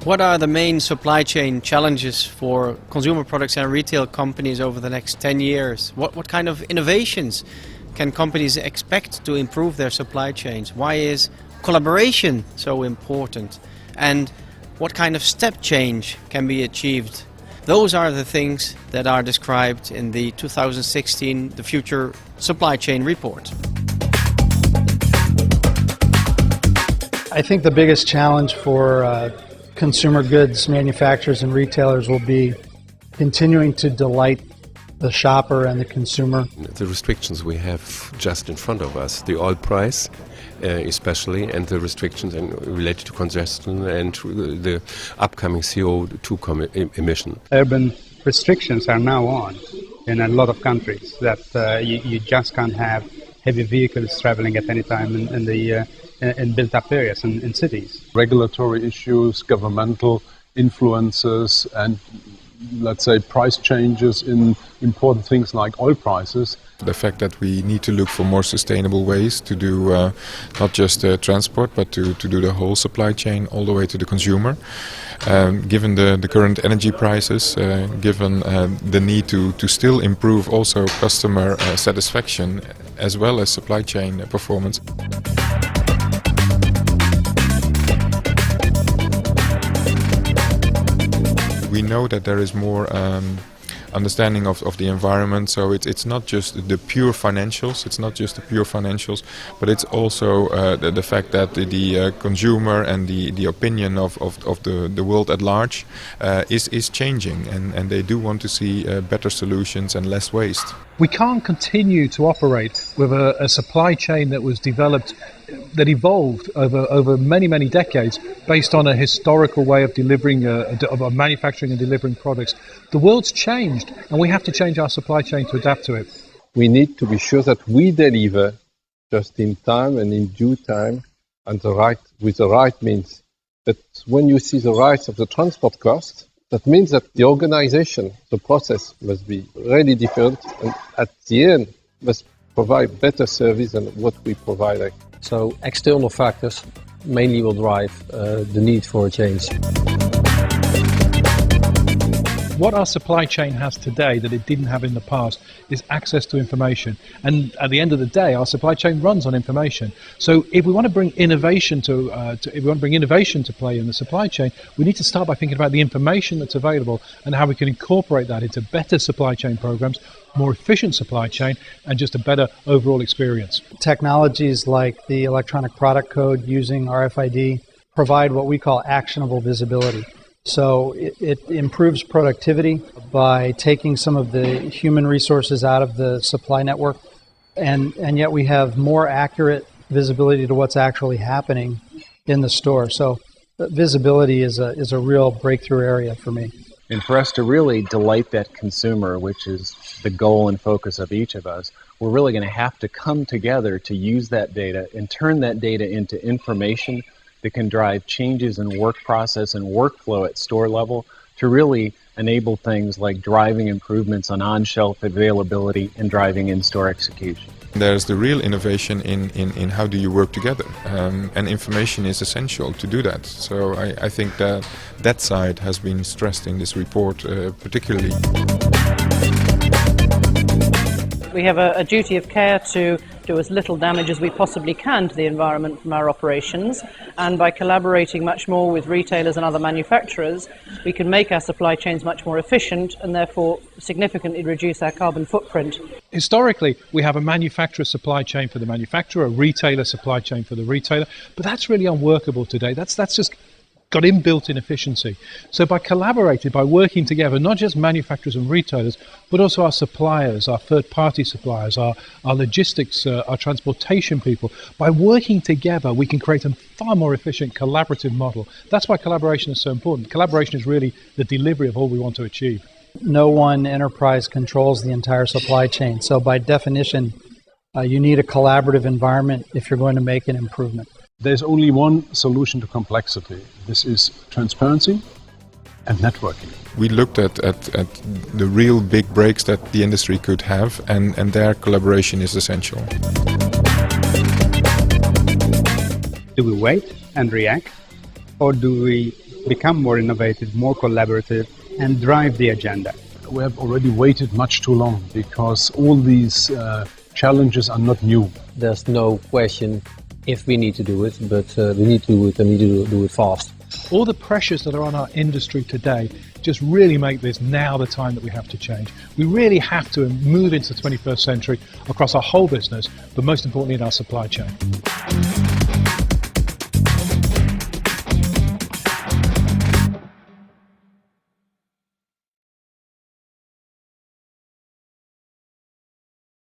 What are the main supply chain challenges for consumer products and retail companies over the next 10 years? What kind of innovations can companies expect to improve their supply chains? Why is collaboration so important? And what kind of step change can be achieved? Those are the things that are described in the 2016 The Future Supply Chain Report. I think the biggest challenge for consumer goods manufacturers and retailers will be continuing to delight the shopper and the consumer. The restrictions we have just in front of us, the oil price especially, and the restrictions related to congestion and the upcoming CO2 emission. Urban restrictions are now on in a lot of countries that you just can't have heavy vehicles traveling at any time in built-up areas in cities. Regulatory issues, governmental influences, and let's say price changes in important things like oil prices. The fact that we need to look for more sustainable ways to do not just transport, but to do the whole supply chain all the way to the consumer. Given the current energy prices, given the need to still improve also customer satisfaction as well as supply chain performance. We know that there is more understanding of the environment, so it's not just the pure financials. It's not just the pure financials, but it's also the fact that the consumer and the opinion of the world at large is changing, and they do want to see better solutions and less waste. We can't continue to operate with a supply chain that was developed, that evolved over many decades based on a historical way of delivering, of manufacturing and delivering products. The world's changed, and we have to change our supply chain to adapt to it. We need to be sure that we deliver just in time and in due time and with the right means. But when you see the rise of the transport costs, that means that the organization, the process must be really different, and at the end must provide better service than what we provide. So external factors mainly will drive the need for a change. What our supply chain has today that it didn't have in the past is access to information. And at the end of the day, our supply chain runs on information. So if we want to bring innovation to play in the supply chain, we need to start by thinking about the information that's available and how we can incorporate that into better supply chain programs, more efficient supply chain, and just a better overall experience. Technologies like the electronic product code using RFID provide what we call actionable visibility. So it improves productivity by taking some of the human resources out of the supply network, and yet we have more accurate visibility to what's actually happening in the store. So visibility is a real breakthrough area for me. And for us to really delight that consumer, which is the goal and focus of each of us, we're really going to have to come together to use that data and turn that data into information that can drive changes in work process and workflow at store level to really enable things like driving improvements on-shelf availability and driving in-store execution. There's the real innovation in how do you work together, and information is essential to do that. So I think that side has been stressed in this report particularly. We have a duty of care to do as little damage as we possibly can to the environment from our operations, and by collaborating much more with retailers and other manufacturers, we can make our supply chains much more efficient and therefore significantly reduce our carbon footprint. Historically, we have a manufacturer supply chain for the manufacturer, a retailer supply chain for the retailer, but that's really unworkable today. That's just got inbuilt inefficiency. So by collaborating, by working together, not just manufacturers and retailers, but also our suppliers, our third-party suppliers, our logistics, our transportation people, by working together, we can create a far more efficient collaborative model. That's why collaboration is so important. Collaboration is really the delivery of all we want to achieve. No one enterprise controls the entire supply chain. So by definition, you need a collaborative environment if you're going to make an improvement. There's only one solution to complexity. This is transparency and networking. We looked at the real big breaks that the industry could have, and their collaboration is essential. Do we wait and react, or do we become more innovative, more collaborative, and drive the agenda. We have already waited much too long because all these challenges are not new. There's no question if we need to do it, but we need to do it, and we need to do it fast. All the pressures that are on our industry today just really make this now the time that we have to change. We really have to move into the 21st century across our whole business, but most importantly in our supply chain.